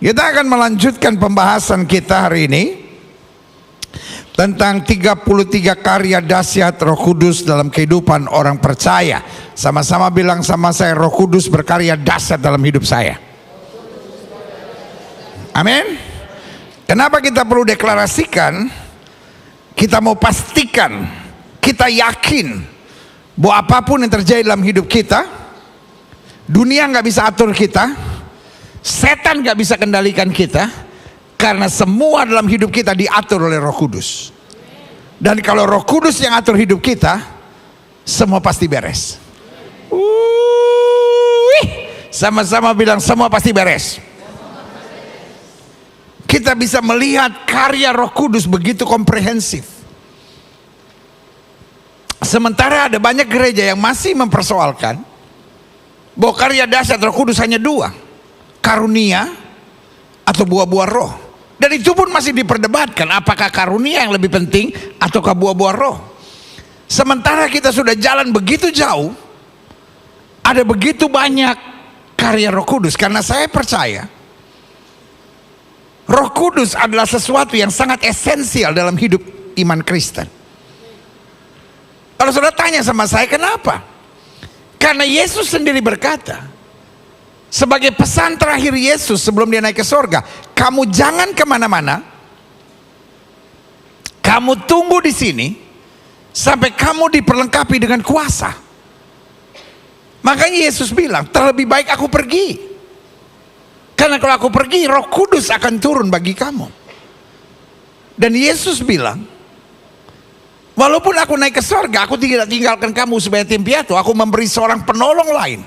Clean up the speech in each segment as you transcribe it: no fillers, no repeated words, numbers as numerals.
Kita akan melanjutkan pembahasan kita hari ini tentang 33 karya dahsyat Roh Kudus dalam kehidupan orang percaya. Sama-sama bilang sama saya, Roh Kudus berkarya dahsyat dalam hidup saya. Amin. Kenapa kita perlu deklarasikan? Kita mau pastikan, kita yakin bahwa apapun yang terjadi dalam hidup kita, dunia nggak bisa atur kita, setan nggak bisa kendalikan kita, karena semua dalam hidup kita diatur oleh Roh Kudus. Dan kalau Roh Kudus yang atur hidup kita, semua pasti beres. Sama-sama bilang semua pasti beres. Kita bisa melihat karya Roh Kudus begitu komprehensif. Sementara ada banyak gereja yang masih mempersoalkan bahwa karya dahsyat Roh Kudus hanya dua, karunia atau buah-buah roh. Dan itu pun masih diperdebatkan, apakah karunia yang lebih penting ataukah buah-buah roh. Sementara kita sudah jalan begitu jauh, ada begitu banyak karya Roh Kudus. Karena saya percaya Roh Kudus adalah sesuatu yang sangat esensial dalam hidup iman Kristen. Kalau saudara tanya sama saya, kenapa? Karena Yesus sendiri berkata, sebagai pesan terakhir Yesus sebelum dia naik ke sorga, kamu jangan kemana-mana, kamu tunggu di sini sampai kamu diperlengkapi dengan kuasa. Makanya Yesus bilang, terlebih baik aku pergi. Karena kalau aku pergi, Roh Kudus akan turun bagi kamu. Dan Yesus bilang, walaupun aku naik ke sorga, aku tidak tinggalkan kamu sebagai yatim piatu. Aku memberi seorang penolong lain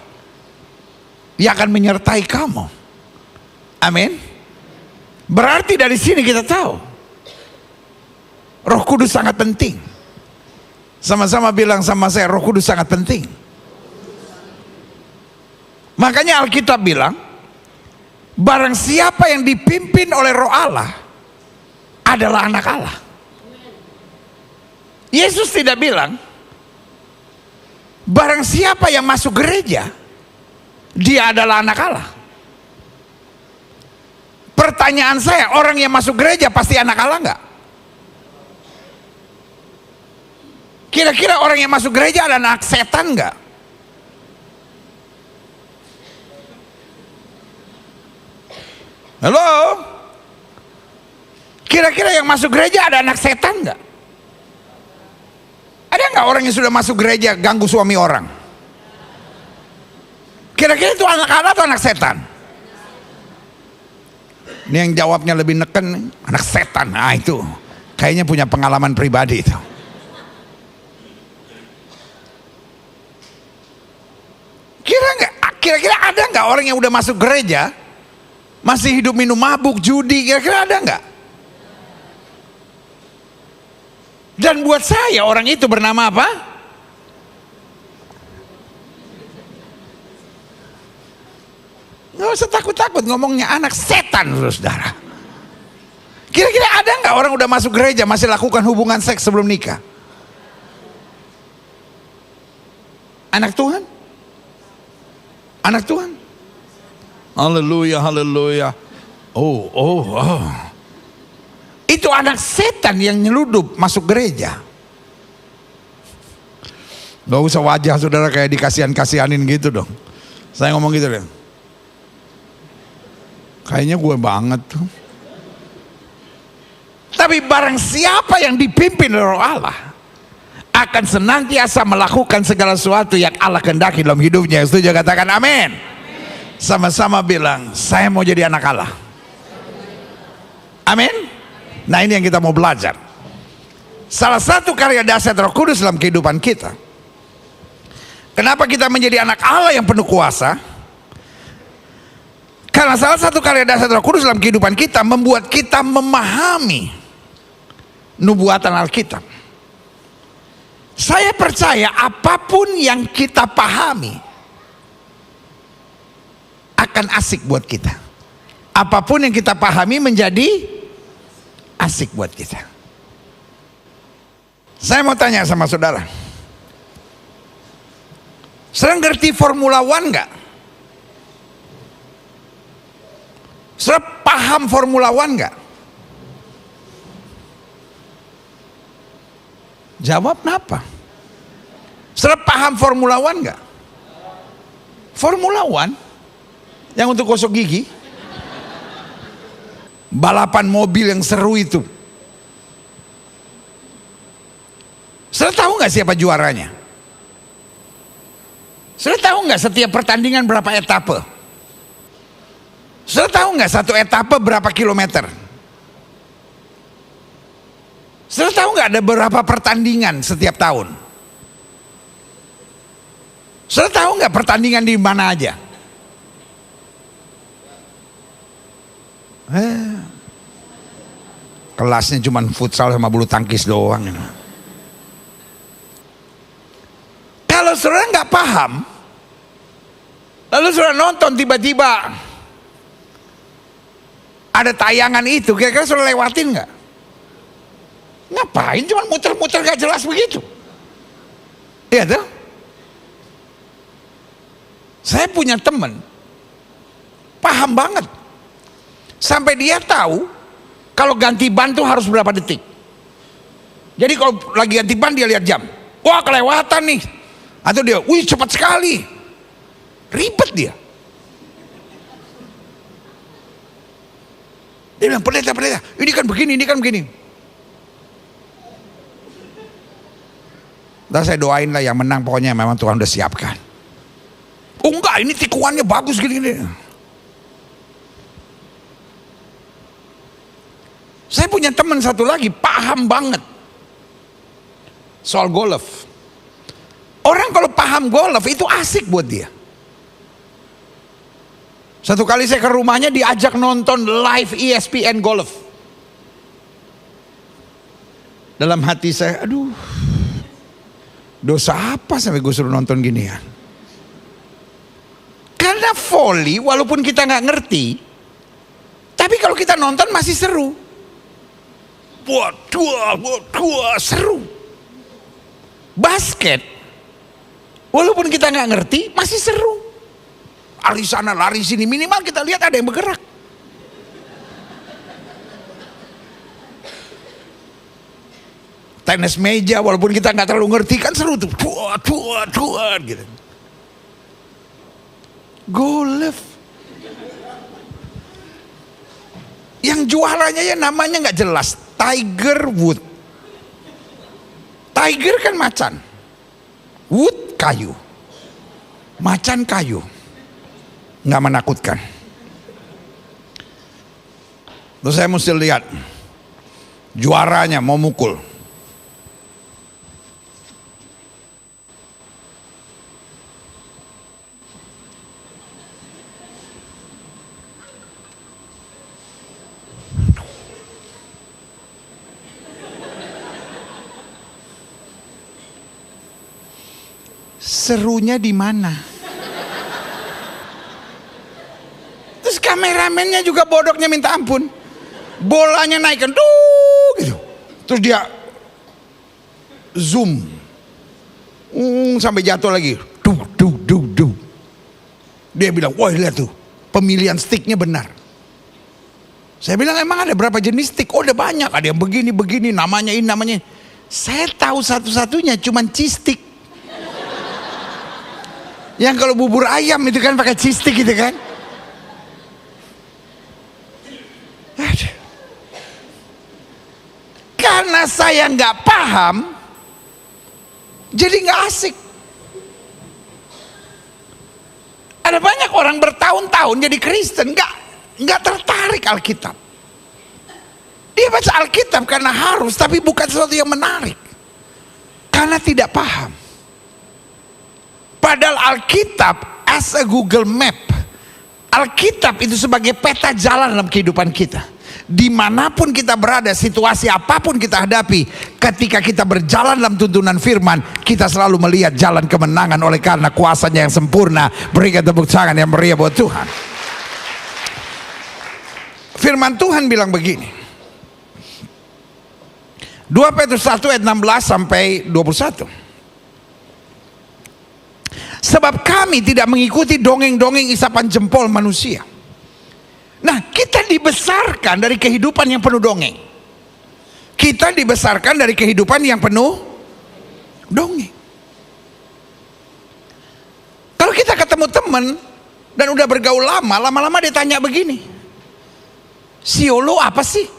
yang akan menyertai kamu. Amin. Berarti dari sini kita tahu Roh Kudus sangat penting. Sama-sama bilang sama saya, Roh Kudus sangat penting. Makanya Alkitab bilang, barang siapa yang dipimpin oleh Roh Allah adalah anak Allah. Yesus tidak bilang barang siapa yang masuk gereja dia adalah anak Allah. Pertanyaan saya, orang yang masuk gereja pasti anak Allah enggak? Kira-kira orang yang masuk gereja adalah anak setan enggak? Halo? Kira-kira yang masuk gereja ada anak setan enggak? Ada enggak orang yang sudah masuk gereja ganggu suami orang? Kira-kira itu anak Allah atau anak setan? Ini yang jawabnya lebih neken, anak setan. Nah itu kayaknya punya pengalaman pribadi itu. Kira-kira ada nggak orang yang udah masuk gereja masih hidup minum mabuk, judi? Kira-kira ada nggak? Dan buat saya orang itu bernama apa? Nggak usah takut-takut ngomongnya anak setan, saudara. Kira-kira ada nggak orang udah masuk gereja masih lakukan hubungan seks sebelum nikah? Anak Tuhan? Anak Tuhan? Haleluya, haleluya. Oh. Itu anak setan yang nyeludup masuk gereja. Gak usah wajah saudara kayak dikasihan-kasihanin gitu dong. Saya ngomong gitu deh. Kayaknya gue banget tuh. Tapi barang siapa yang dipimpin oleh Roh Allah akan senantiasa melakukan segala sesuatu yang Allah kehendaki dalam hidupnya. Setuju? Katakan amin. Sama-sama bilang, saya mau jadi anak Allah. Amin. Nah ini yang kita mau belajar. Salah satu karya dahsyat Roh Kudus dalam kehidupan kita. Kenapa kita menjadi anak Allah yang penuh kuasa? Karena salah satu karya dahsyat Roh Kudus dalam kehidupan kita membuat kita memahami nubuatan Alkitab. Saya percaya apapun yang kita pahami akan asik buat kita. Apapun yang kita pahami menjadi asik buat kita. Saya mau tanya sama saudara, saudara ngerti Formula One nggak? Saudara paham Formula One nggak? Jawab kenapa? Saudara paham Formula One nggak? Formula One yang untuk gosok gigi, balapan mobil yang seru itu. Saudara tahu nggak siapa juaranya? Saudara tahu nggak setiap pertandingan berapa etape? Saudara tahu nggak satu etape berapa kilometer? Saudara tahu nggak ada berapa pertandingan setiap tahun? Saudara tahu nggak pertandingan di mana aja? Kelasnya cuma futsal sama bulu tangkis doang. Kalau saudara nggak paham, lalu saudara nonton tiba-tiba ada tayangan itu, kira-kira saudara lewatin nggak? Ngapain cuma muter-muter gak jelas begitu? Iya tuh. Saya punya teman paham banget, sampai dia tahu kalau ganti ban tuh harus berapa detik. Jadi kalau lagi ganti ban dia lihat jam, wah kelewatan nih, atau dia, wih cepat sekali, ribet dia. Dia bilang, pendeta, ini kan begini. Dan saya doain lah yang menang, pokoknya memang Tuhan udah siapkan. Oh enggak, ini tikungannya bagus gini. Saya punya teman satu lagi paham banget soal golf. Orang kalau paham golf itu asik buat dia. Satu kali saya ke rumahnya diajak nonton live ESPN golf. Dalam hati saya, aduh, dosa apa sampai gue suruh nonton gini ya? Karena volley walaupun kita nggak ngerti, tapi kalau kita nonton masih seru. Wah, seru. Basket, walaupun kita nggak ngerti masih seru. Lari sana, lari sini, minimal kita lihat ada yang bergerak. Tenis meja, walaupun kita nggak terlalu ngerti kan seru tuh, gitu. Golf, yang juaranya ya namanya nggak jelas, Tiger Woods. Tiger kan macan, wood kayu, macan kayu, nggak menakutkan. Terus saya mesti lihat juaranya mau mukul. Serunya di mana? Terus kameramennya juga bodohnya minta ampun. Bolanya naikkan gitu. Terus dia zoom. Sampai jatuh lagi. Dia bilang, wah lihat tuh, pemilihan sticknya benar. Saya bilang, emang ada berapa jenis stick? Oh ada banyak, ada yang begini, namanya ini, namanya. Saya tahu satu-satunya cuman cheese stick. Yang kalau bubur ayam itu kan pakai cheese stick gitu kan. Karena saya nggak paham, jadi nggak asik. Ada banyak orang bertahun-tahun jadi Kristen nggak tertarik Alkitab. Dia baca Alkitab karena harus, tapi bukan sesuatu yang menarik. Karena tidak paham. Padahal Alkitab as a Google Map, Alkitab itu sebagai peta jalan dalam kehidupan kita. Dimanapun kita berada, situasi apapun kita hadapi, ketika kita berjalan dalam tuntunan firman, kita selalu melihat jalan kemenangan oleh karena kuasanya yang sempurna. Berikan tepuk tangan yang meriah buat Tuhan. Firman Tuhan bilang begini, 2 Petrus 1 ayat 16 sampai 21. Sebab kami tidak mengikuti dongeng-dongeng isapan jempol manusia. Nah, kita dibesarkan dibesarkan dari kehidupan yang penuh dongeng. Kita dibesarkan dari kehidupan yang penuh dongeng. Kalau kita ketemu teman dan udah bergaul lama-lama dia tanya begini, sio lu apa sih?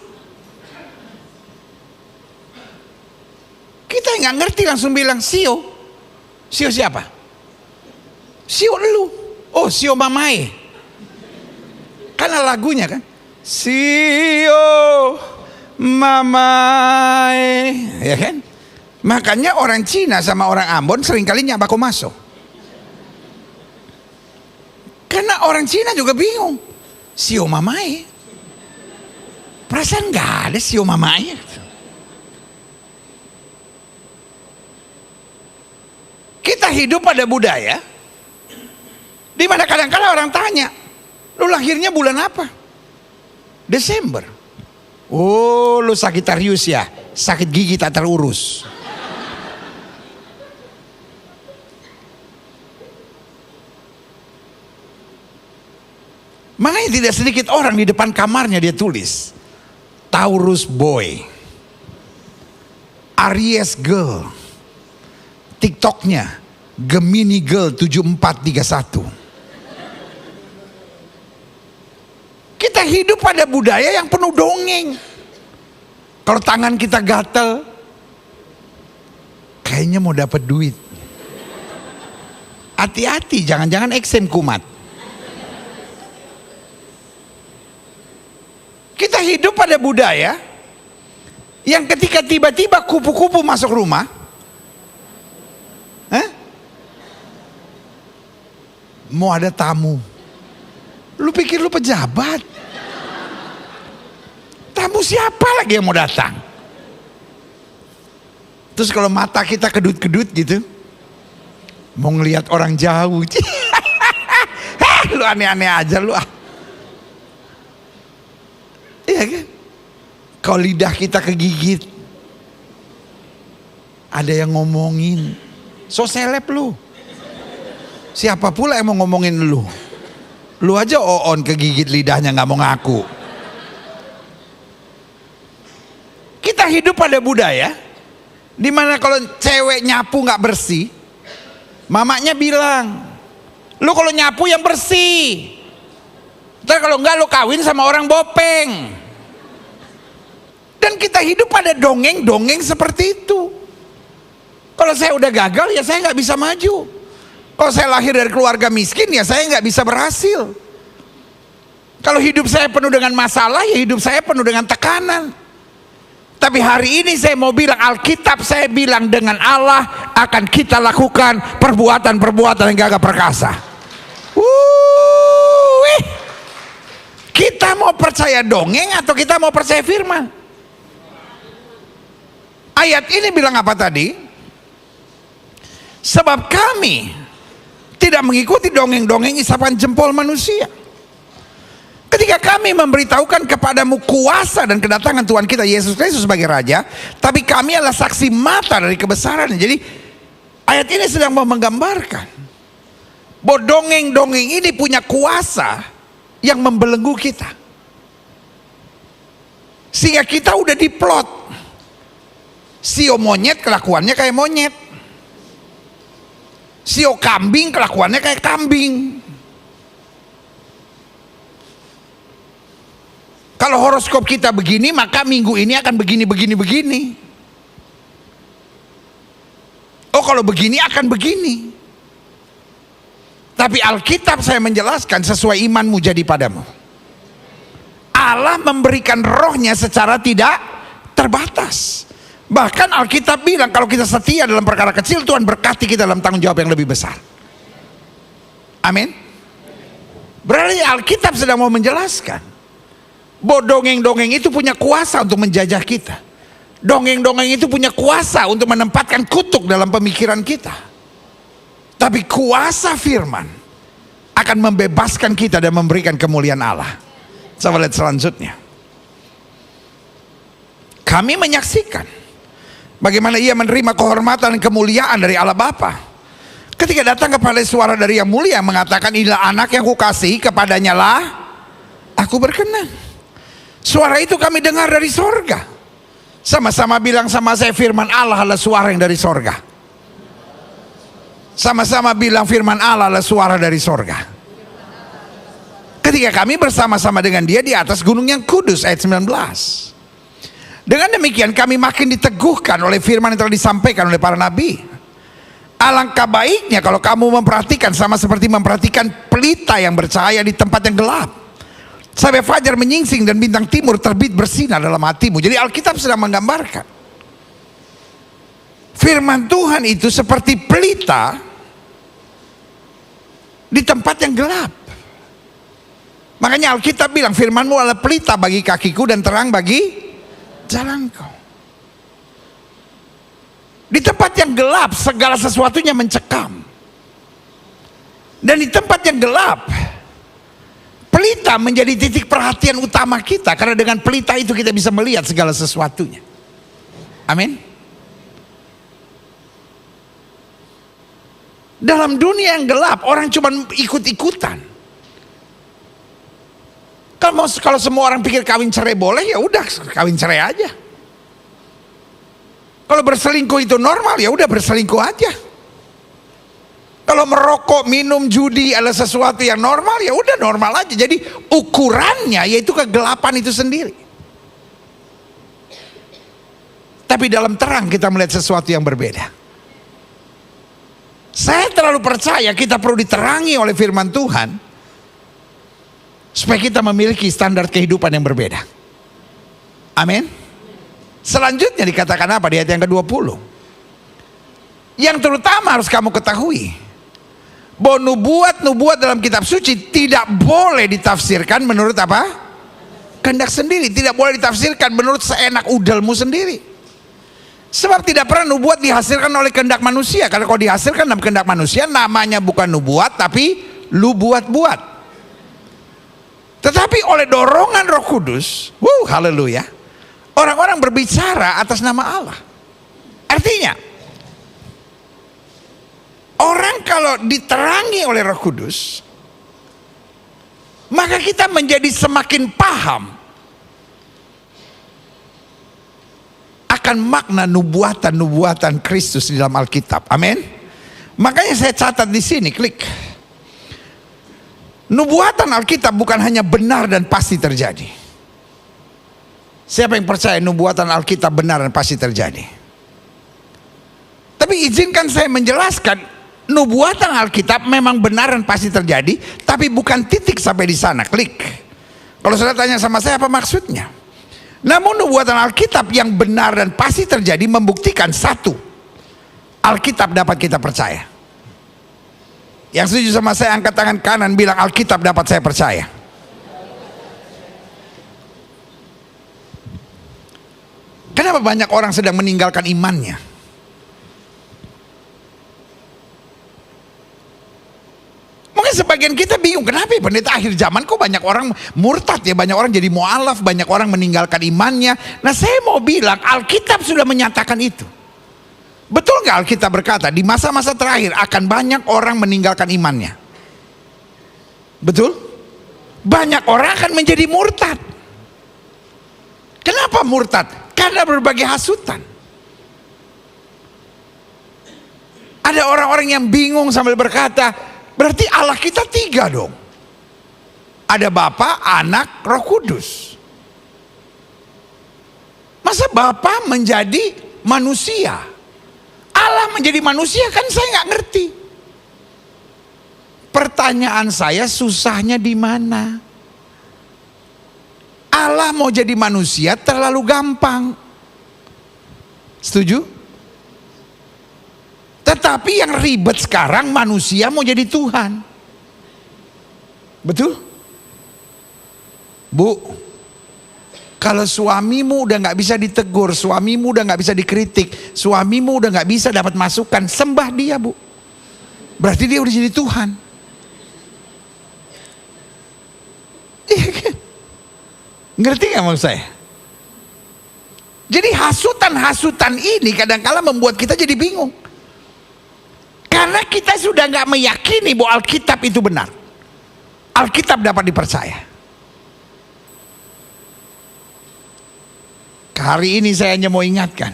Kita nggak ngerti langsung bilang sio. Sio siapa? Sio lu. Oh, sio mamae. Karena lagunya kan, sio mamae, ya kan? Makanya orang Cina sama orang Ambon seringkali nyabako masuk. Karena orang Cina juga bingung, sio mamae. Perasaan nggak ada sio mamae. Kita hidup pada budaya di mana kadang-kadang orang tanya, lu lahirnya bulan apa? Desember. Oh, lu Sagittarius ya, sakit gigi tak terurus. Makanya tidak sedikit orang di depan kamarnya dia tulis Taurus boy, Aries girl, TikToknya Gemini girl 7431. Kita hidup pada budaya yang penuh dongeng. Kalau tangan kita gatel, kayaknya mau dapat duit. Hati-hati, jangan-jangan eksem kumat. Kita hidup pada budaya yang ketika tiba-tiba kupu-kupu masuk rumah, mau ada tamu. Lu pikir lu pejabat? Tamu siapa lagi yang mau datang? Terus kalau mata kita kedut-kedut gitu, mau ngelihat orang jauh. Lu aneh-aneh aja lu. Iya kan? Kalau lidah kita kegigit, ada yang ngomongin, so seleb lu. Siapa pula yang mau ngomongin lu? Lu aja oon kegigit lidahnya gak mau ngaku. Kita hidup pada budaya dimana kalau cewek nyapu gak bersih, mamanya bilang, lu kalau nyapu yang bersih, ntar kalau enggak lu kawin sama orang bopeng. Dan kita hidup pada dongeng-dongeng seperti itu. Kalau saya udah gagal ya saya gak bisa maju. Kalau saya lahir dari keluarga miskin ya saya nggak bisa berhasil. Kalau hidup saya penuh dengan masalah ya hidup saya penuh dengan tekanan. Tapi hari ini saya mau bilang, Alkitab saya bilang dengan Allah akan kita lakukan perbuatan-perbuatan yang gagah perkasa. Kita mau percaya dongeng atau kita mau percaya firman? Ayat ini bilang apa tadi? Sebab kami tidak mengikuti dongeng-dongeng isapan jempol manusia. Ketika kami memberitahukan kepadamu kuasa dan kedatangan Tuhan kita Yesus Kristus sebagai Raja, tapi kami adalah saksi mata dari kebesarannya. Jadi ayat ini sedang menggambarkan bahwa dongeng-dongeng ini punya kuasa yang membelenggu kita. Sehingga kita udah diplot. Sio monyet kelakuannya kayak monyet. Sio kambing kelakuannya kayak kambing. Kalau horoskop kita begini, maka minggu ini akan begini. Oh, kalau begini akan begini. Tapi Alkitab saya menjelaskan sesuai imanmu jadi padamu. Allah memberikan rohnya secara tidak terbatas. Bahkan Alkitab bilang kalau kita setia dalam perkara kecil, Tuhan berkati kita dalam tanggung jawab yang lebih besar. Amin. Berarti Alkitab sedang mau menjelaskan bahwa dongeng-dongeng itu punya kuasa untuk menjajah kita. Dongeng-dongeng itu punya kuasa untuk menempatkan kutuk dalam pemikiran kita. Tapi kuasa firman akan membebaskan kita dan memberikan kemuliaan Allah. Coba lihat selanjutnya. Kami menyaksikan bagaimana ia menerima kehormatan dan kemuliaan dari Allah Bapa ketika datang kepada suara dari yang mulia mengatakan, inilah anak yang kukasihi, kepadanya lah aku berkenan. Suara itu kami dengar dari sorga. Sama-sama bilang sama saya, firman Allah adalah suara yang dari sorga. Sama-sama bilang firman Allah adalah suara dari sorga. Ketika kami bersama-sama dengan dia di atas gunung yang kudus, ayat 19. Dengan demikian kami makin diteguhkan oleh firman yang telah disampaikan oleh para nabi. Alangkah baiknya kalau kamu memperhatikan sama seperti memperhatikan pelita yang bercahaya di tempat yang gelap, sampai fajar menyingsing dan bintang timur terbit bersinar dalam hatimu. Jadi Alkitab sedang menggambarkan firman Tuhan itu seperti pelita di tempat yang gelap. Makanya Alkitab bilang firmanmu adalah pelita bagi kakiku dan terang bagi jalanku. Di tempat yang gelap segala sesuatunya mencekam. Dan di tempat yang gelap pelita menjadi titik perhatian utama kita, karena dengan pelita itu kita bisa melihat segala sesuatunya. Amin. Dalam dunia yang gelap orang cuma ikut-ikutan. Kalau semua orang pikir kawin cerai boleh, ya udah kawin cerai aja. Kalau berselingkuh itu normal, ya udah berselingkuh aja. Kalau merokok, minum, judi adalah sesuatu yang normal, ya udah normal aja. Jadi ukurannya yaitu kegelapan itu sendiri. Tapi dalam terang kita melihat sesuatu yang berbeda. Saya terlalu percaya kita perlu diterangi oleh firman Tuhan supaya kita memiliki standar kehidupan yang berbeda. Amin. Selanjutnya dikatakan apa di ayat yang ke-20? Yang terutama harus kamu ketahui bahwa nubuat-nubuat dalam kitab suci tidak boleh ditafsirkan menurut apa? Kehendak sendiri. Tidak boleh ditafsirkan menurut seenak udalmu sendiri. Sebab tidak pernah nubuat dihasilkan oleh kehendak manusia. Karena kalau dihasilkan dalam kehendak manusia, namanya bukan nubuat tapi lu buat-buat. Tetapi oleh dorongan Roh Kudus, haleluya, orang-orang berbicara atas nama Allah. Artinya, orang kalau diterangi oleh Roh Kudus, maka kita menjadi semakin paham akan makna nubuatan-nubuatan Kristus di dalam Alkitab. Amin. Makanya saya catat di sini, klik. Nubuatan Alkitab bukan hanya benar dan pasti terjadi. Siapa yang percaya nubuatan Alkitab benar dan pasti terjadi? Tapi izinkan saya menjelaskan, nubuatan Alkitab memang benar dan pasti terjadi, tapi bukan titik sampai di sana. Klik. Kalau saudara tanya sama saya apa maksudnya? Namun nubuatan Alkitab yang benar dan pasti terjadi membuktikan satu, Alkitab dapat kita percaya. Yang setuju sama saya angkat tangan kanan, bilang Alkitab dapat saya percaya. Kenapa banyak orang sedang meninggalkan imannya? Mungkin sebagian kita bingung, kenapa ya pendeta akhir zaman kok banyak orang murtad ya, banyak orang jadi mu'alaf, banyak orang meninggalkan imannya. Nah saya mau bilang Alkitab sudah menyatakan itu. Betul nggak Alkitab berkata di masa-masa terakhir akan banyak orang meninggalkan imannya? Betul? Banyak orang akan menjadi murtad. Kenapa murtad? Karena berbagai hasutan. Ada orang-orang yang bingung sambil berkata, berarti Allah kita tiga dong. Ada Bapa, Anak, Roh Kudus. Masa Bapa menjadi manusia? Allah menjadi manusia, kan saya nggak ngerti. Pertanyaan saya, susahnya di mana? Allah mau jadi manusia terlalu gampang. Setuju? Tetapi yang ribet sekarang manusia mau jadi Tuhan. Betul? Bu, kalau suamimu udah nggak bisa ditegur, suamimu udah nggak bisa dikritik, suamimu udah nggak bisa dapat masukan, sembah dia, Bu. Berarti dia udah jadi Tuhan. Ngerti nggak maksud saya? Jadi hasutan-hasutan ini kadang-kala membuat kita jadi bingung. Karena kita sudah nggak meyakini bahwa Alkitab itu benar. Alkitab dapat dipercaya. hari ini saya hanya mau ingatkan,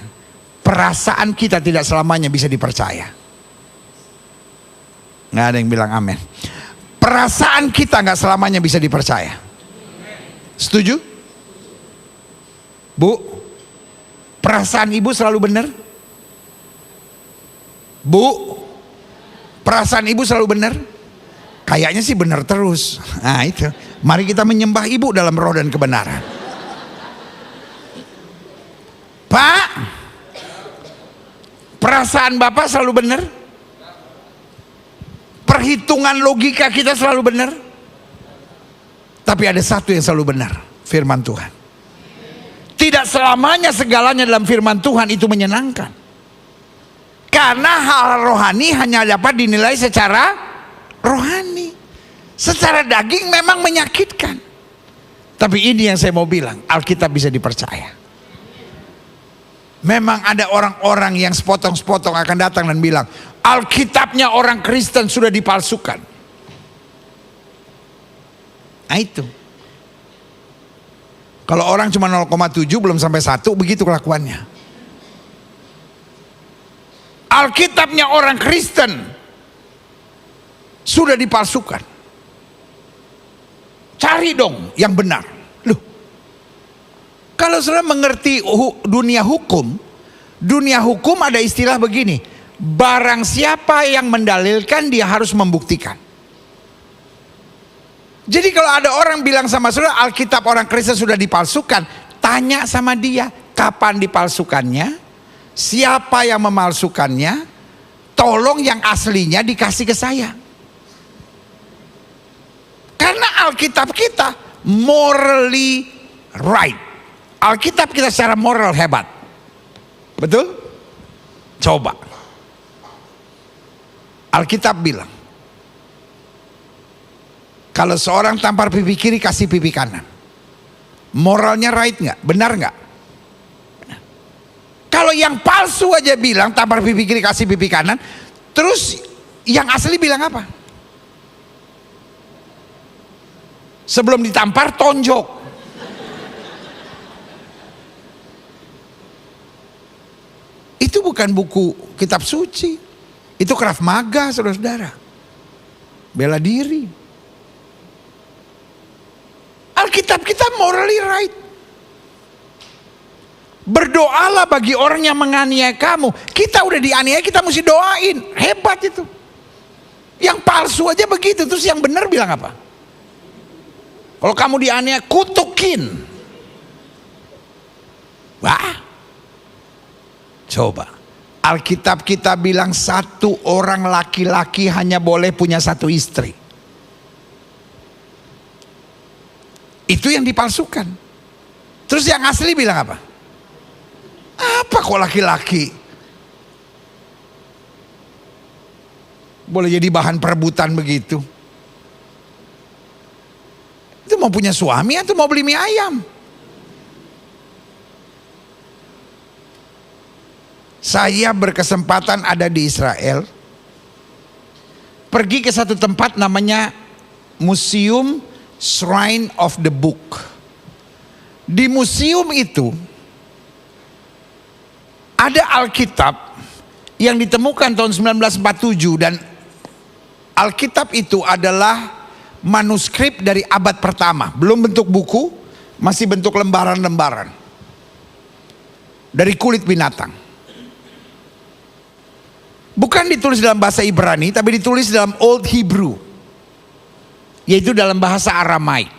perasaan kita tidak selamanya bisa dipercaya. Nggak ada yang bilang amin. Perasaan kita nggak selamanya bisa dipercaya. Setuju? Bu, perasaan ibu selalu benar? Bu, perasaan ibu selalu benar? Kayaknya sih benar terus. Nah itu, mari kita menyembah ibu dalam roh dan kebenaran. Pak, perasaan bapak selalu benar? Perhitungan logika kita selalu benar? Tapi ada satu yang selalu benar, firman Tuhan. Tidak selamanya segalanya dalam firman Tuhan itu menyenangkan. Karena hal rohani hanya dapat dinilai secara rohani. Secara daging memang menyakitkan. Tapi ini yang saya mau bilang, Alkitab bisa dipercaya. Memang ada orang-orang yang sepotong-sepotong akan datang dan bilang, Alkitabnya orang Kristen sudah dipalsukan. Nah itu. Kalau orang cuma 0,7 belum sampai 1, begitu kelakuannya. Alkitabnya orang Kristen sudah dipalsukan. Cari dong yang benar. Loh, kalau saudara mengerti dunia hukum ada istilah begini, barang siapa yang mendalilkan dia harus membuktikan. Jadi kalau ada orang bilang sama saudara Alkitab orang Kristen sudah dipalsukan, tanya sama dia kapan dipalsukannya, siapa yang memalsukannya, tolong yang aslinya dikasih ke saya. Karena Alkitab kita morally right. Alkitab kita secara moral hebat. Betul? Coba. Alkitab bilang, kalau seorang tampar pipi kiri kasih pipi kanan, moralnya right nggak? Benar nggak? Kalau yang palsu aja bilang tampar pipi kiri kasih pipi kanan, terus yang asli bilang apa? Sebelum ditampar tonjok. Itu bukan buku kitab suci. Itu Krav Maga, saudara-saudara. Bela diri. Alkitab kita morally right. Berdoalah bagi orang yang menganiaya kamu. Kita udah dianiaya, kita mesti doain. Hebat itu. Yang palsu aja begitu. Terus yang benar bilang apa? Kalau kamu dianiaya, kutukin. Wah. Coba. Alkitab kita bilang satu orang laki-laki hanya boleh punya satu istri. Itu yang dipalsukan. Terus yang asli bilang apa? Apa kok laki-laki boleh jadi bahan perebutan begitu? Itu mau punya suami atau mau beli mie ayam? Saya berkesempatan ada di Israel. Pergi ke satu tempat namanya Museum Shrine of the Book. Di museum itu ada Alkitab yang ditemukan tahun 1947 dan Alkitab itu adalah manuskrip dari abad pertama, belum bentuk buku, masih bentuk lembaran-lembaran dari kulit binatang. Bukan ditulis dalam bahasa Ibrani, tapi ditulis dalam Old Hebrew, yaitu dalam bahasa Aramaik,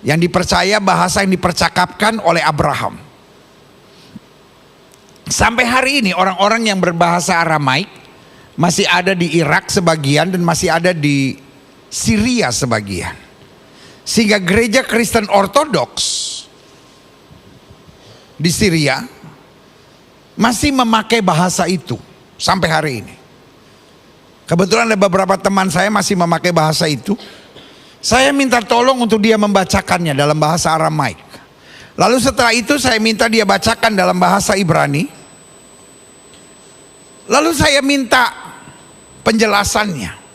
yang dipercaya bahasa yang dipercakapkan oleh Abraham. Sampai hari ini orang-orang yang berbahasa Aramaik masih ada di Irak sebagian dan masih ada di Syria sebagian. Sehingga gereja Kristen Ortodoks di Syria masih memakai bahasa itu sampai hari ini. Kebetulan ada beberapa teman saya masih memakai bahasa itu. Saya minta tolong untuk dia membacakannya dalam bahasa Aramaik. Lalu setelah itu saya minta dia bacakan dalam bahasa Ibrani. Lalu saya minta penjelasannya.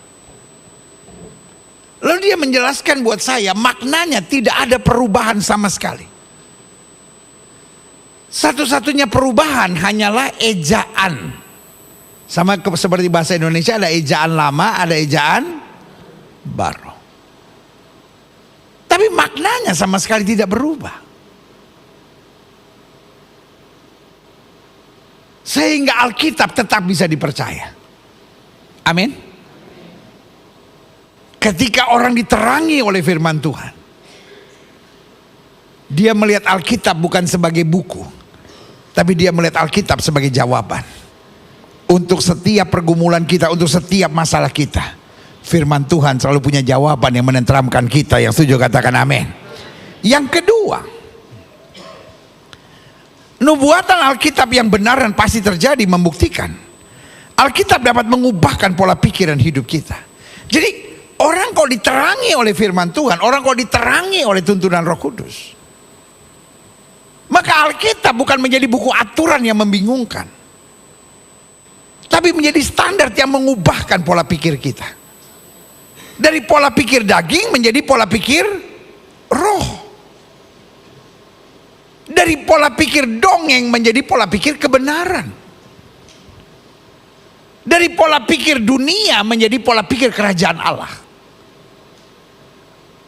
Lalu dia menjelaskan buat saya maknanya tidak ada perubahan sama sekali. Satu-satunya perubahan hanyalah ejaan. Sama seperti bahasa Indonesia, ada ejaan lama, ada ejaan baru. Tapi maknanya sama sekali tidak berubah. Sehingga Alkitab tetap bisa dipercaya. Amin. Ketika orang diterangi oleh firman Tuhan, dia melihat Alkitab bukan sebagai buku, tapi dia melihat Alkitab sebagai jawaban. Untuk setiap pergumulan kita, untuk setiap masalah kita, firman Tuhan selalu punya jawaban yang menenteramkan kita. Yang setuju katakan amin. Yang kedua, nubuatan Alkitab yang benar dan pasti terjadi membuktikan Alkitab dapat mengubahkan pola pikir dan hidup kita. Jadi orang kalau diterangi oleh firman Tuhan, orang kalau diterangi oleh tuntunan Roh Kudus, maka Alkitab bukan menjadi buku aturan yang membingungkan, tapi menjadi standar yang mengubahkan pola pikir kita. Dari pola pikir daging menjadi pola pikir roh. Dari pola pikir dongeng menjadi pola pikir kebenaran. Dari pola pikir dunia menjadi pola pikir kerajaan Allah.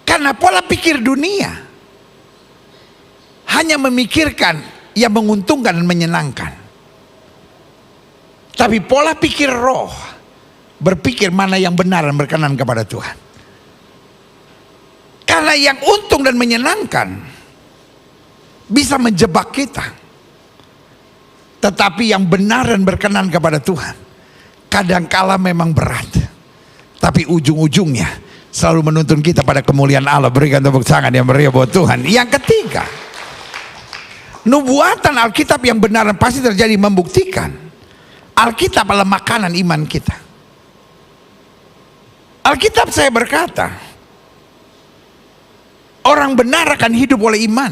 Karena pola pikir dunia hanya memikirkan yang menguntungkan dan menyenangkan. Tapi pola pikir roh berpikir mana yang benar dan berkenan kepada Tuhan. Karena yang untung dan menyenangkan bisa menjebak kita. Tetapi yang benar dan berkenan kepada Tuhan kadangkala memang berat. Tapi ujung-ujungnya selalu menuntun kita pada kemuliaan Allah. Berikan tepuk tangan yang meriah buat Tuhan. Yang ketiga, nubuatan Alkitab yang benar dan pasti terjadi membuktikan Alkitab adalah makanan iman kita. Alkitab saya berkata, orang benar akan hidup oleh iman.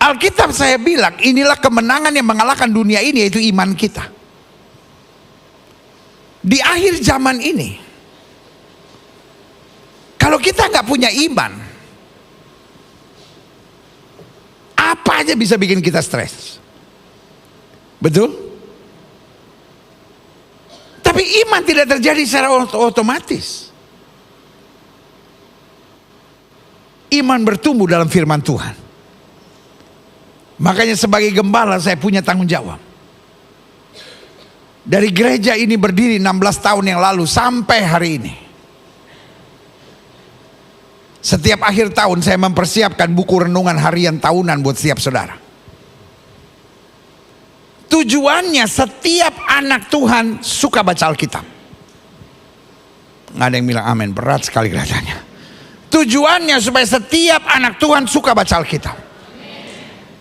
Alkitab saya bilang, inilah kemenangan yang mengalahkan dunia ini, yaitu iman kita. Di akhir zaman ini, kalau kita nggak punya iman, apa aja bisa bikin kita stres. Betul? Tapi iman tidak terjadi secara otomatis. Iman bertumbuh dalam firman Tuhan. Makanya sebagai gembala saya punya tanggung jawab. Dari gereja ini berdiri 16 tahun yang lalu sampai hari ini, setiap akhir tahun saya mempersiapkan buku renungan harian tahunan buat setiap saudara. Tujuannya setiap anak Tuhan suka baca Alkitab. Nggak ada yang bilang amin, berat sekali kelihatannya. Tujuannya supaya setiap anak Tuhan suka baca Alkitab.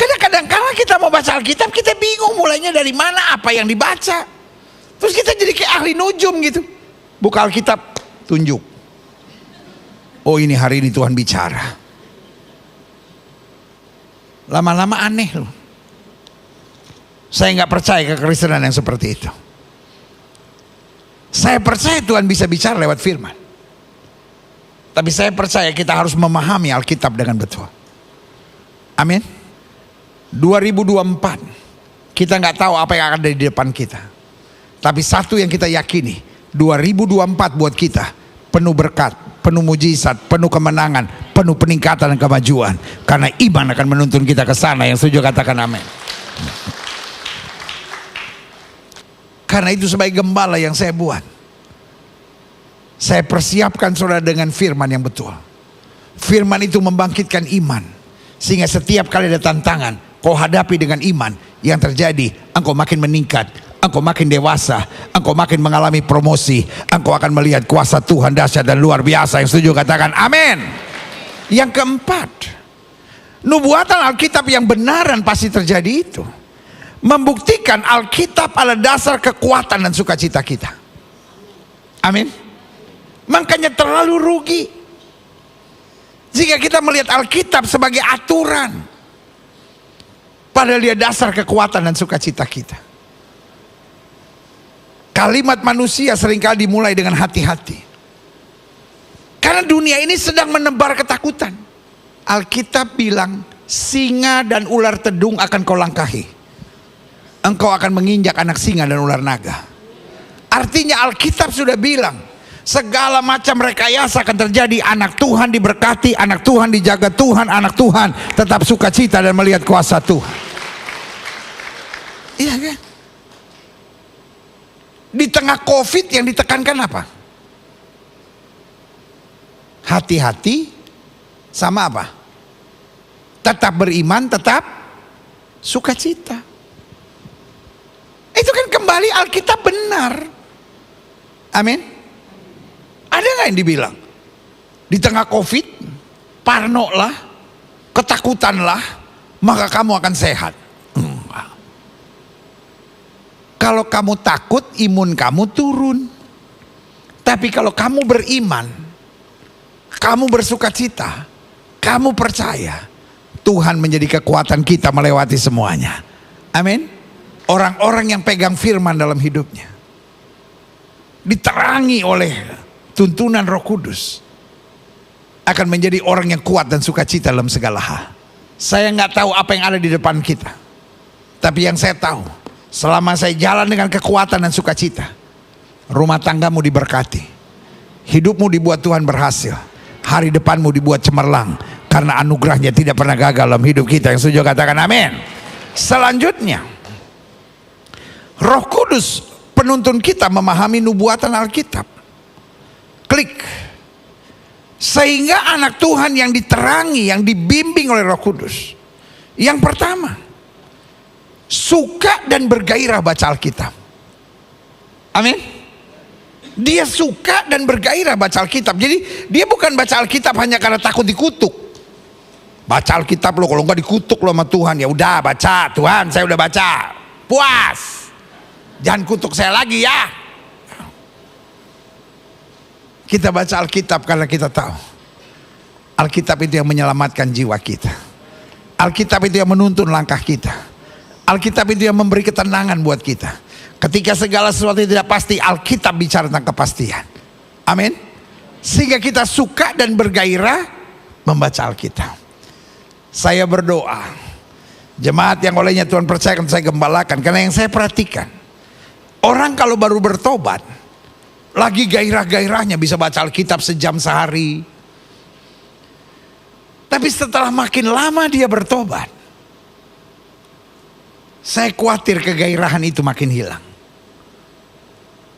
Karena kadang-kadang kita mau baca Alkitab, kita bingung mulainya dari mana, apa yang dibaca. Terus kita jadi kayak ahli nujum gitu. Buka Alkitab, tunjuk. Oh ini hari ini Tuhan bicara. Lama-lama aneh loh. Saya nggak percaya kekristenan yang seperti itu. Saya percaya Tuhan bisa bicara lewat firman. Tapi saya percaya kita harus memahami Alkitab dengan betul. Amin. 2024 kita nggak tahu apa yang akan ada di depan kita. Tapi satu yang kita yakini, 2024 buat kita penuh berkat, penuh mujizat, penuh kemenangan, penuh peningkatan dan kemajuan. Karena iman akan menuntun kita ke sana. Yang setuju katakan amin. Karena itu sebagai gembala yang saya buat, saya persiapkan saudara dengan firman yang betul. Firman itu membangkitkan iman. Sehingga setiap kali ada tantangan, kau hadapi dengan iman. Yang terjadi, engkau makin meningkat, engkau makin dewasa, engkau makin mengalami promosi, engkau akan melihat kuasa Tuhan dahsyat dan luar biasa. Yang setuju katakan amin. Yang keempat, nubuatan Alkitab yang benar dan pasti terjadi itu membuktikan Alkitab adalah dasar kekuatan dan sukacita kita. Amin. Makanya terlalu rugi jika kita melihat Alkitab sebagai aturan, padahal dia dasar kekuatan dan sukacita kita. Kalimat manusia seringkali dimulai dengan hati-hati. Karena dunia ini sedang menebar ketakutan. Alkitab bilang singa dan ular tedung akan kau langkahi. Engkau akan menginjak anak singa dan ular naga. Artinya Alkitab sudah bilang, segala macam rekayasa akan terjadi. Anak Tuhan diberkati, anak Tuhan dijaga Tuhan, anak Tuhan tetap sukacita dan melihat kuasa Tuhan. Iya kan? Di tengah COVID yang ditekankan apa? Hati-hati sama apa? Tetap beriman, tetap sukacita. Itu kan kembali Alkitab benar. Amin. Ada nggak yang dibilang di tengah COVID, parno lah, ketakutanlah, maka kamu akan sehat? Kalau kamu takut, imun kamu turun. Tapi kalau kamu beriman, kamu bersukacita, kamu percaya, Tuhan menjadi kekuatan kita melewati semuanya. Amin. Orang-orang yang pegang firman dalam hidupnya, diterangi oleh tuntunan Roh Kudus, akan menjadi orang yang kuat dan sukacita dalam segala hal. Saya nggak tahu apa yang ada di depan kita, tapi yang saya tahu, selama saya jalan dengan kekuatan dan sukacita, rumah tanggamu diberkati, hidupmu dibuat Tuhan berhasil, hari depanmu dibuat cemerlang, karena anugerahnya tidak pernah gagal dalam hidup kita. Yang setuju katakan amin. Selanjutnya, Roh Kudus penuntun kita memahami nubuatan Alkitab. Klik. Sehingga anak Tuhan yang diterangi, yang dibimbing oleh Roh Kudus, yang pertama, suka dan bergairah baca Alkitab. Amin. Dia suka dan bergairah baca Alkitab. Jadi dia bukan baca Alkitab hanya karena takut dikutuk. Baca Alkitab lo, kalau enggak dikutuk lo sama Tuhan, ya udah baca, Tuhan saya udah baca, puas. Jangan kutuk saya lagi ya. Kita baca Alkitab karena kita tahu Alkitab itu yang menyelamatkan jiwa kita. Alkitab itu yang menuntun langkah kita. Alkitab itu yang memberi ketenangan buat kita. Ketika segala sesuatu tidak pasti, Alkitab bicara tentang kepastian. Amin. Sehingga kita suka dan bergairah membaca Alkitab. Saya berdoa, jemaat yang olehnya Tuhan percayakan saya gembalakan, karena yang saya perhatikan, orang kalau baru bertobat, lagi gairah-gairahnya bisa baca Alkitab sejam sehari. Tapi setelah makin lama dia bertobat, saya khawatir kegairahan itu makin hilang.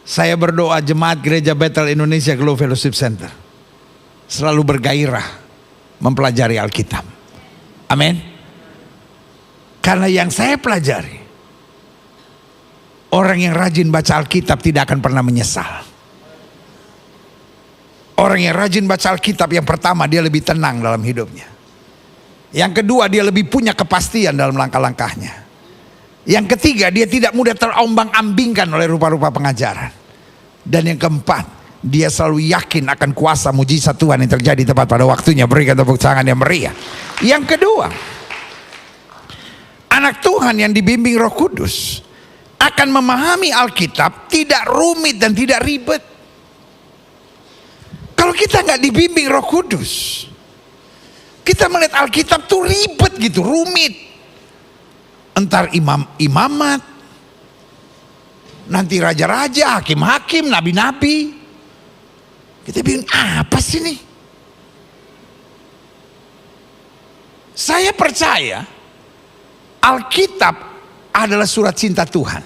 Saya berdoa jemaat Gereja Bethel Indonesia Glow Fellowship Center selalu bergairah mempelajari Alkitab. Amin. Karena yang saya pelajari, orang yang rajin baca Alkitab tidak akan pernah menyesal. Orang yang rajin baca Alkitab, yang pertama dia lebih tenang dalam hidupnya. Yang kedua dia lebih punya kepastian dalam langkah-langkahnya. Yang ketiga dia tidak mudah terombang-ambingkan oleh rupa-rupa pengajaran. Dan yang keempat, dia selalu yakin akan kuasa mujizat Tuhan yang terjadi tepat pada waktunya. Berikan tepuk tangan yang meriah. Yang kedua, anak Tuhan yang dibimbing Roh Kudus akan memahami Alkitab tidak rumit dan tidak ribet. Kalau kita nggak dibimbing Roh Kudus, kita melihat Alkitab tuh ribet gitu, rumit. Entar imamat, nanti raja-raja, hakim-hakim, nabi-nabi. Kita bingung, apa sih nih? Saya percaya Alkitab adalah surat cinta Tuhan.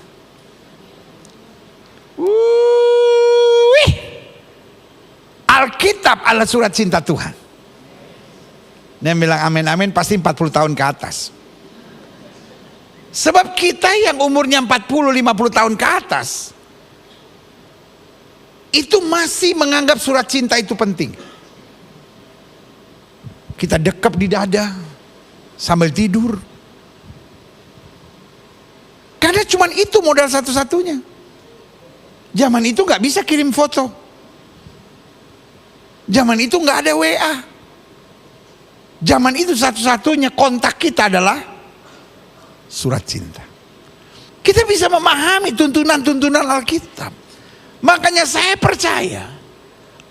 Alkitab adalah surat cinta Tuhan. Yang bilang amin-amin pasti 40 tahun ke atas. Sebab kita yang umurnya 40-50 tahun ke atas, itu masih menganggap surat cinta itu penting. Kita dekap di dada sambil tidur. Karena cuma itu modal satu-satunya. Zaman itu gak bisa kirim foto. Zaman itu gak ada WA. Zaman itu satu-satunya kontak kita adalah surat cinta. Kita bisa memahami tuntunan-tuntunan Alkitab. Makanya saya percaya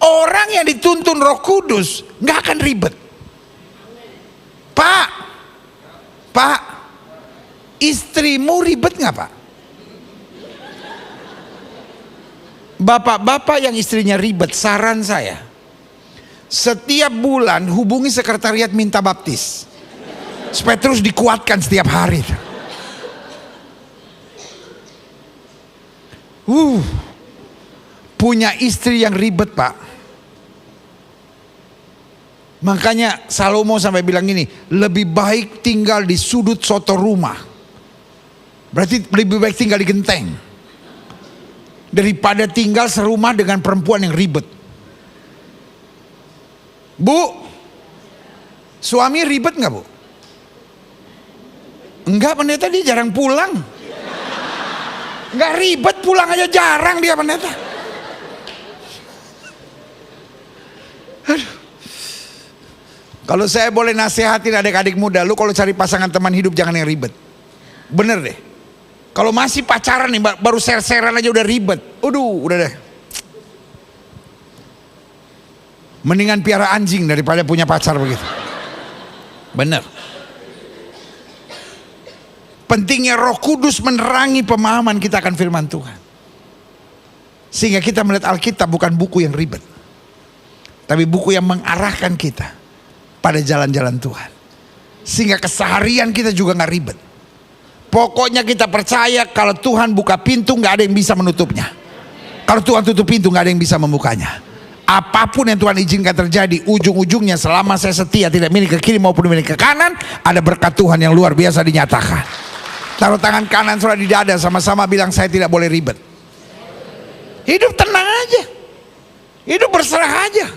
orang yang dituntun Roh Kudus gak akan ribet. Pak, Pak, istrimu ribet nggak Pak? Bapak-bapak yang istrinya ribet, saran saya, setiap bulan hubungi sekretariat minta baptis, supaya terus dikuatkan setiap hari. Punya istri yang ribet Pak. Makanya Salomo sampai bilang gini, lebih baik tinggal di sudut soto rumah, berarti lebih baik tinggal di genteng, daripada tinggal serumah dengan perempuan yang ribet. Bu, suami ribet nggak Bu? Enggak, pendeta, dia jarang pulang. Enggak ribet, pulang aja jarang dia, pendeta. Aduh. Kalau saya boleh nasihatin adik-adik muda, lu kalau cari pasangan teman hidup jangan yang ribet. Bener deh. Kalau masih pacaran nih, baru share-sharean aja udah ribet. Udah deh. Mendingan piara anjing daripada punya pacar begitu. Bener. Pentingnya Roh Kudus menerangi pemahaman kita akan firman Tuhan, sehingga kita melihat Alkitab bukan buku yang ribet, tapi buku yang mengarahkan kita pada jalan-jalan Tuhan, sehingga keseharian kita juga gak ribet. Pokoknya kita percaya kalau Tuhan buka pintu gak ada yang bisa menutupnya. Kalau Tuhan tutup pintu gak ada yang bisa membukanya. Apapun yang Tuhan izinkan terjadi, ujung-ujungnya selama saya setia, tidak milih ke kiri maupun milih ke kanan, ada berkat Tuhan yang luar biasa dinyatakan. Taruh tangan kanan saudara di dada, sama-sama bilang, saya tidak boleh ribet. Hidup tenang aja, hidup berserah aja,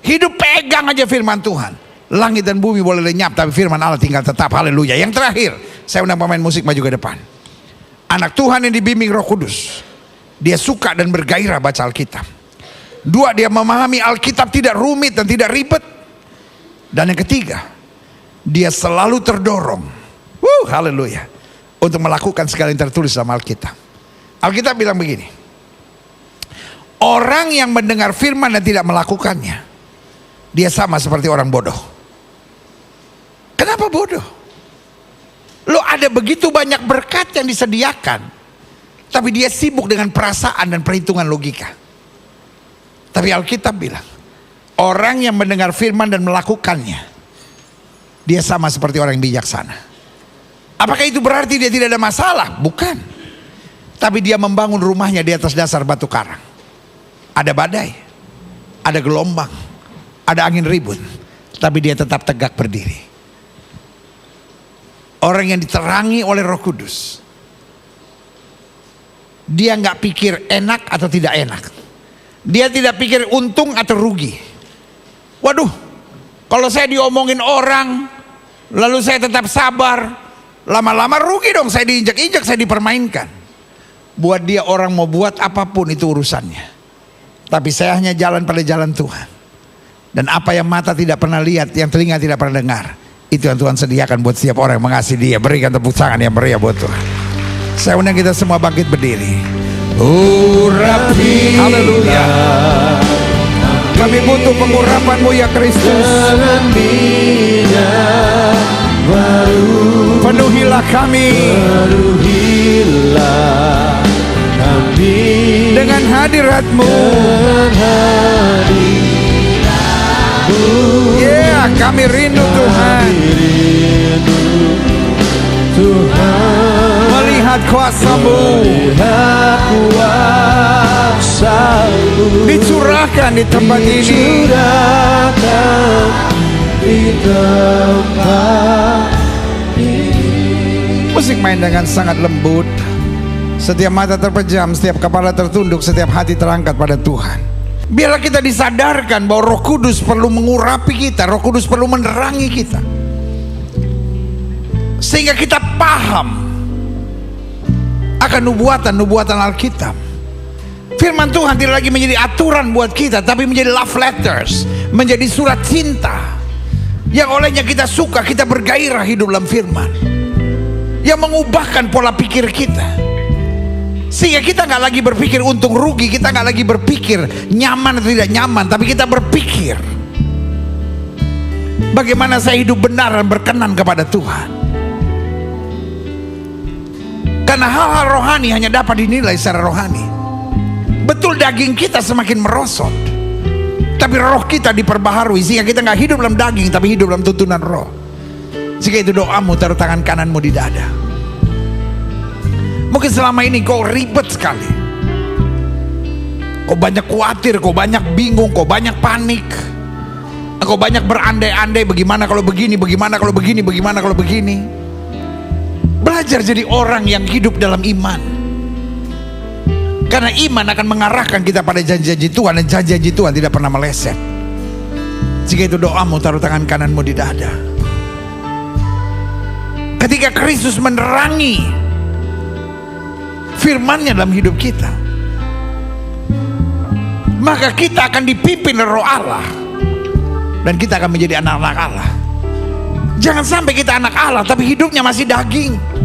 hidup pegang aja firman Tuhan. Langit dan bumi boleh lenyap, tapi firman Allah tinggal tetap. Haleluya. Yang terakhir, saya undang pemain musik maju ke depan. Anak Tuhan yang dibimbing Roh Kudus, dia suka dan bergairah baca Alkitab. 2, dia memahami Alkitab tidak rumit dan tidak ribet. Dan yang ketiga, dia selalu terdorong, haleluya, untuk melakukan segala yang tertulis dalam Alkitab. Alkitab bilang begini, orang yang mendengar firman dan tidak melakukannya, dia sama seperti orang bodoh. Kenapa bodoh? Lo ada begitu banyak berkat yang disediakan, tapi dia sibuk dengan perasaan dan perhitungan logika. Tapi Alkitab bilang, orang yang mendengar firman dan melakukannya, dia sama seperti orang yang bijaksana. Apakah itu berarti dia tidak ada masalah? Bukan. Tapi dia membangun rumahnya di atas dasar batu karang. Ada badai, ada gelombang, ada angin ribut, tapi dia tetap tegak berdiri. Orang yang diterangi oleh Roh Kudus, dia nggak pikir enak atau tidak enak. Dia tidak pikir untung atau rugi. Waduh, kalau saya diomongin orang, lalu saya tetap sabar, lama-lama rugi dong, saya diinjak-injak, saya dipermainkan. Buat dia, orang mau buat apapun itu urusannya, tapi saya hanya jalan pada jalan Tuhan. Dan apa yang mata tidak pernah lihat, yang telinga tidak pernah dengar, itu yang Tuhan sediakan buat setiap orang yang mengasihi Dia. Berikan tepuk tangan yang meriah buat Tuhan. Saya undang kita semua bangkit berdiri. Urapi, haleluya. Kami butuh pengurapan-Mu ya Kristus. Penuhilah kami dengan hadirat-Mu. Ya, kami rindu Tuhan, melihat kuasa-Mu, dicurahkan di tempat ini. Musik main dengan sangat lembut. Setiap mata terpejam, setiap kepala tertunduk, setiap hati terangkat pada Tuhan. Biarlah kita disadarkan bahwa Roh Kudus perlu mengurapi kita, Roh Kudus perlu menerangi kita, sehingga kita paham akan nubuatan Alkitab. Firman Tuhan tidak lagi menjadi aturan buat kita, tapi menjadi love letters, menjadi surat cinta yang olehnya kita suka, kita bergairah hidup dalam firman, yang mengubahkan pola pikir kita. Sehingga kita nggak lagi berpikir untung rugi, kita nggak lagi berpikir nyaman atau tidak nyaman, tapi kita berpikir bagaimana saya hidup benar dan berkenan kepada Tuhan. Karena hal-hal rohani hanya dapat dinilai secara rohani. Betul daging kita semakin merosot, tapi roh kita diperbaharui sehingga kita nggak hidup dalam daging tapi hidup dalam tuntunan roh. Jika itu doamu, taruh tangan kananmu di dada. Mungkin selama ini kau ribet sekali, kau banyak khawatir, kau banyak bingung, kau banyak panik, kau banyak berandai-andai, bagaimana kalau begini, bagaimana kalau begini, bagaimana kalau begini. Belajar jadi orang yang hidup dalam iman, karena iman akan mengarahkan kita pada janji-janji Tuhan, dan janji-janji Tuhan tidak pernah meleset. Jika itu doamu, taruh tangan kananmu di dada. Ketika Kristus menerangi firman-Nya dalam hidup kita, maka kita akan dipimpin oleh Roh Allah, dan kita akan menjadi anak-anak Allah. Jangan sampai kita anak Allah tapi hidupnya masih daging.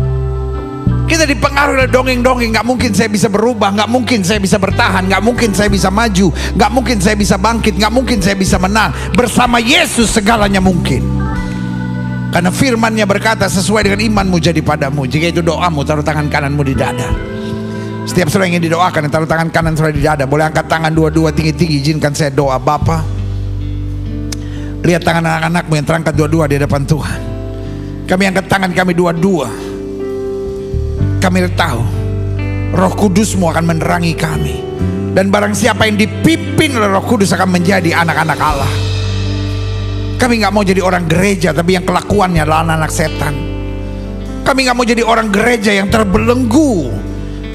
Kita dipengaruhi oleh dongeng-dongeng, gak mungkin saya bisa berubah, gak mungkin saya bisa bertahan, gak mungkin saya bisa maju, gak mungkin saya bisa bangkit, gak mungkin saya bisa menang. Bersama Yesus segalanya mungkin. Karena firman-Nya berkata, sesuai dengan imanmu jadi padamu. Jika itu doamu, taruh tangan kananmu di dada. Setiap saudara yang ingin didoakan, taruh tangan kanan saudara di dada. Boleh angkat tangan dua-dua tinggi-tinggi, izinkan saya doa. Bapa, lihat tangan anak-anakmu yang terangkat dua-dua di hadapan Tuhan. Kami angkat tangan kami dua-dua. Kami tahu Roh Kudus-Mu akan menerangi kami, dan barang siapa yang dipimpin oleh Roh Kudus akan menjadi anak-anak Allah. Kami gak mau jadi orang gereja tapi yang kelakuannya adalah anak-anak setan. Kami gak mau jadi orang gereja yang terbelenggu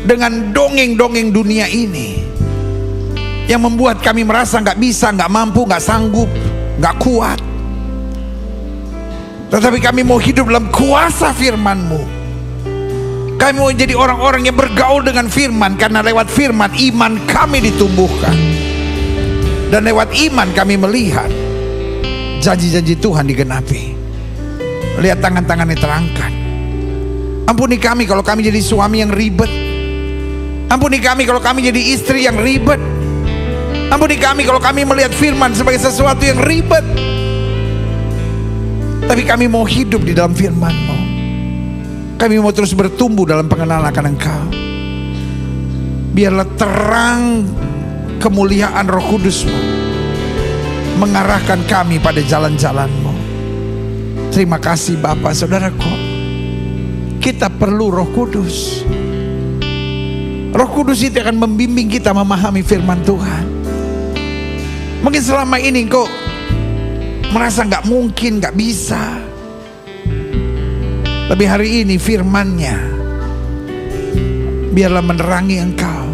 dengan dongeng-dongeng dunia ini, yang membuat kami merasa gak bisa, gak mampu, gak sanggup, gak kuat. Tetapi kami mau hidup dalam kuasa firman-Mu. Kami mau jadi orang-orang yang bergaul dengan firman, karena lewat firman iman kami ditumbuhkan, dan lewat iman kami melihat janji-janji Tuhan digenapi. Lihat tangan-tangannya terangkat. Ampuni kami kalau kami jadi suami yang ribet. Ampuni kami kalau kami jadi istri yang ribet. Ampuni kami kalau kami melihat firman sebagai sesuatu yang ribet. Tapi kami mau hidup di dalam firman-Mu. Kami mau terus bertumbuh dalam pengenalan akan Engkau. Biarlah terang kemuliaan Roh Kudus-Mu mengarahkan kami pada jalan-jalan-Mu. Terima kasih Bapa. Saudaraku, kita perlu Roh Kudus. Roh Kudus itu akan membimbing kita memahami firman Tuhan. Mungkin selama ini engkau merasa gak mungkin, gak bisa, tapi hari ini firman-Nya biarlah menerangi engkau,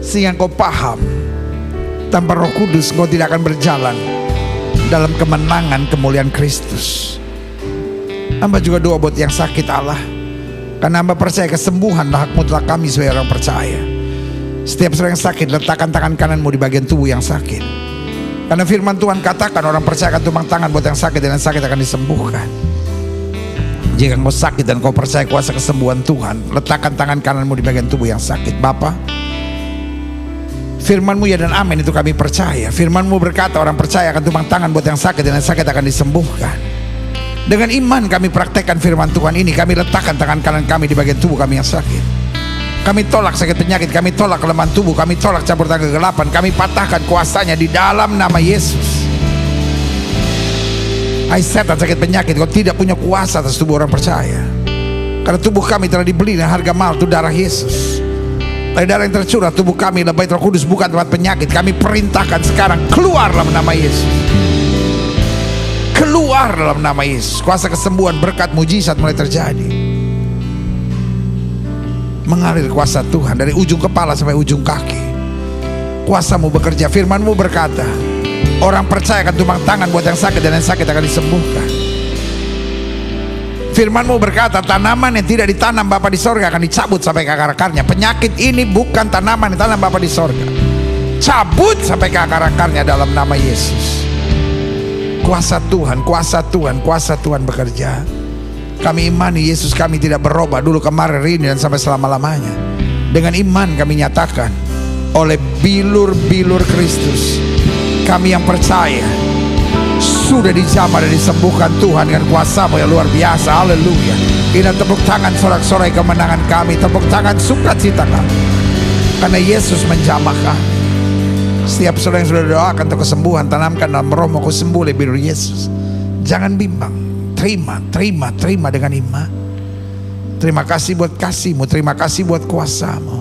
sehingga engkau paham, tanpa Roh Kudus engkau tidak akan berjalan dalam kemenangan kemuliaan Kristus. Hamba juga doa buat yang sakit Allah, karena hamba percaya kesembuhan hak mutlak kami sebagai orang percaya. Setiap orang yang sakit, letakkan tangan kananmu di bagian tubuh yang sakit, karena firman Tuhan katakan orang percaya akan tumpang tangan buat yang sakit, dan yang sakit akan disembuhkan. Jika engkau sakit dan kau percaya kuasa kesembuhan Tuhan, letakkan tangan kananmu di bagian tubuh yang sakit. Bapa, firman-Mu ya dan amin itu kami percaya. Firman-Mu berkata orang percaya akan tumpang tangan buat yang sakit, dan yang sakit akan disembuhkan. Dengan iman kami praktekkan firman Tuhan ini. Kami letakkan tangan kanan kami di bagian tubuh kami yang sakit. Kami tolak sakit penyakit, kami tolak kelemahan tubuh, kami tolak campur tangan kegelapan. Kami patahkan kuasanya di dalam nama Yesus. Hai setan sakit penyakit, kau tidak punya kuasa atas tubuh orang percaya, karena tubuh kami telah dibeli dengan harga mahal, itu darah Yesus. Dari darah yang tercurah tubuh kami adalah bait Roh Kudus, bukan tempat penyakit. Kami perintahkan sekarang keluar dalam nama Yesus. Keluar dalam nama Yesus. Kuasa kesembuhan, berkat, mujizat mulai terjadi. Mengalir kuasa Tuhan dari ujung kepala sampai ujung kaki. Kuasa-Mu bekerja. Firman-Mu berkata orang percaya akan tumpang tangan buat yang sakit, dan yang sakit akan disembuhkan. Firman-Mu berkata tanaman yang tidak ditanam Bapa di sorga akan dicabut sampai ke akar-akarnya. Penyakit ini bukan tanaman yang ditanam Bapa di sorga. Cabut sampai ke akar-akarnya dalam nama Yesus. Kuasa Tuhan, kuasa Tuhan, kuasa Tuhan bekerja. Kami imani Yesus kami tidak berubah dulu, kemarin, hari ini, dan sampai selama-lamanya. Dengan iman kami nyatakan oleh bilur-bilur Kristus, kami yang percaya sudah dijamah dan disembuhkan Tuhan dengan kuasa-Mu yang luar biasa. Haleluya. Ini tepuk tangan sorak-sorai kemenangan kami, tepuk tangan sukacita kami, karena Yesus menjamah kami. Setiap saudara yang sudah doakan untuk kesembuhan, tanamkan dalam rohmu, aku sembuh oleh biru Yesus. Jangan bimbang, terima dengan iman. Terima kasih buat kasih-Mu, terima kasih buat kuasa-Mu,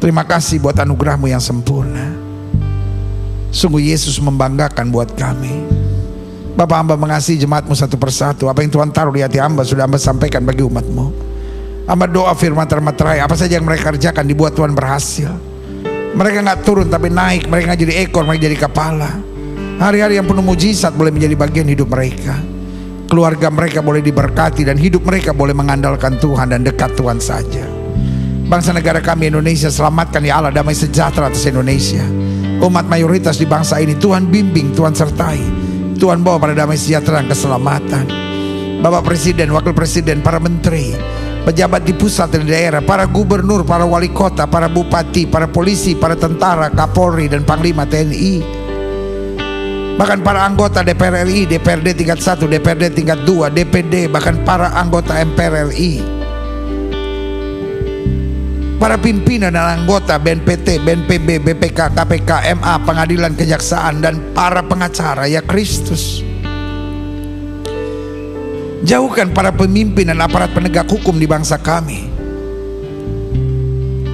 terima kasih buat anugerah-Mu yang sempurna. Sungguh Yesus membanggakan buat kami. Bapak, hamba mengasihi jemaat-Mu satu persatu. Apa yang Tuhan taruh di hati hamba sudah hamba sampaikan bagi umat-Mu. Hamba doa firman termaterai, apa saja yang mereka kerjakan dibuat Tuhan berhasil. Mereka gak turun tapi naik, mereka gak jadi ekor, mereka jadi kepala. Hari-hari yang penuh mujizat boleh menjadi bagian hidup mereka. Keluarga mereka boleh diberkati dan hidup mereka boleh mengandalkan Tuhan dan dekat Tuhan saja. Bangsa negara kami Indonesia, selamatkan ya Allah, damai sejahtera atas Indonesia. Umat mayoritas di bangsa ini Tuhan bimbing, Tuhan sertai, Tuhan bawa pada damai sejahtera dan keselamatan. Bapak Presiden, Wakil Presiden, para menteri, pejabat di pusat dan di daerah, para gubernur, para wali kota, para bupati, para polisi, para tentara, Kapolri dan Panglima TNI, bahkan para anggota DPR RI, DPRD tingkat 1, DPRD tingkat 2, DPD, bahkan para anggota MPR RI, para pimpinan dan anggota BNPT, BNPB, BPK, KPK, MA, pengadilan, kejaksaan, dan para pengacara, ya Kristus. Jauhkan para pemimpin dan aparat penegak hukum di bangsa kami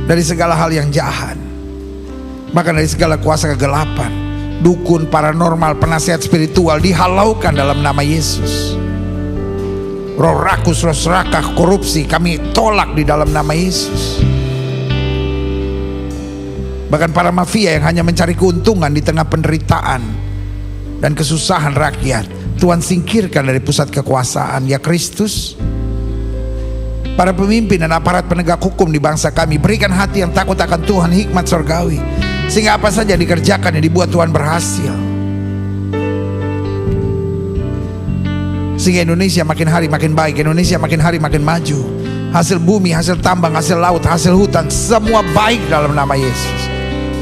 dari segala hal yang jahat, bahkan dari segala kuasa kegelapan, dukun, paranormal, penasihat spiritual, dihalaukan dalam nama Yesus. Roh rakus, roh serakah, korupsi, kami tolak di dalam nama Yesus. Bahkan para mafia yang hanya mencari keuntungan di tengah penderitaan dan kesusahan rakyat, Tuhan singkirkan dari pusat kekuasaan, ya Kristus. Para pemimpin dan aparat penegak hukum di bangsa kami, berikan hati yang takut akan Tuhan, hikmat surgawi, sehingga apa saja dikerjakan yang dibuat Tuhan berhasil. Sehingga Indonesia makin hari makin baik, Indonesia makin hari makin maju. Hasil bumi, hasil tambang, hasil laut, hasil hutan, semua baik dalam nama Yesus.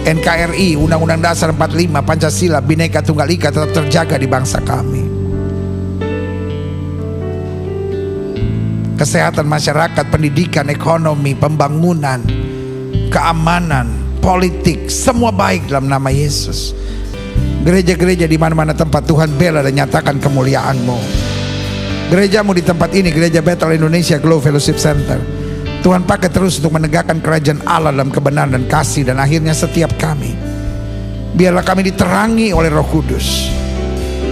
NKRI, Undang-Undang Dasar 45, Pancasila, Bhinneka Tunggal Ika tetap terjaga di bangsa kami. Kesehatan masyarakat, pendidikan, ekonomi, pembangunan, keamanan, politik, semua baik dalam nama Yesus. Gereja-gereja di mana-mana tempat Tuhan bela dan nyatakan kemuliaan-Mu. Gerejamu di tempat ini, Gereja Bethel Indonesia Glow Fellowship Center, Tuhan pakai terus untuk menegakkan kerajaan Allah dalam kebenaran dan kasih. Dan akhirnya setiap kami, biarlah kami diterangi oleh Roh Kudus,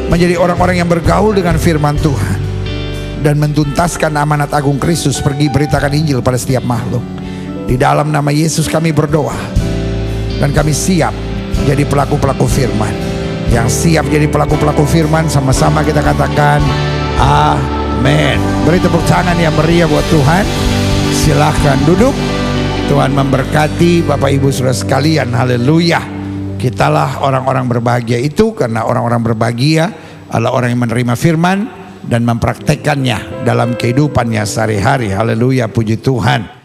menjadi orang-orang yang bergaul dengan firman Tuhan dan mentuntaskan amanat agung Kristus, pergi beritakan Injil pada setiap makhluk. Di dalam nama Yesus kami berdoa, dan kami siap jadi pelaku-pelaku firman. Yang siap jadi pelaku-pelaku firman, sama-sama kita katakan amin. Beri tepuk tangan yang meriah buat Tuhan. Silahkan duduk. Tuhan memberkati Bapak Ibu Saudara sekalian. Haleluya. Kitalah orang-orang berbahagia itu, karena orang-orang berbahagia adalah orang yang menerima firman dan mempraktekkannya dalam kehidupannya sehari-hari. Haleluya, puji Tuhan.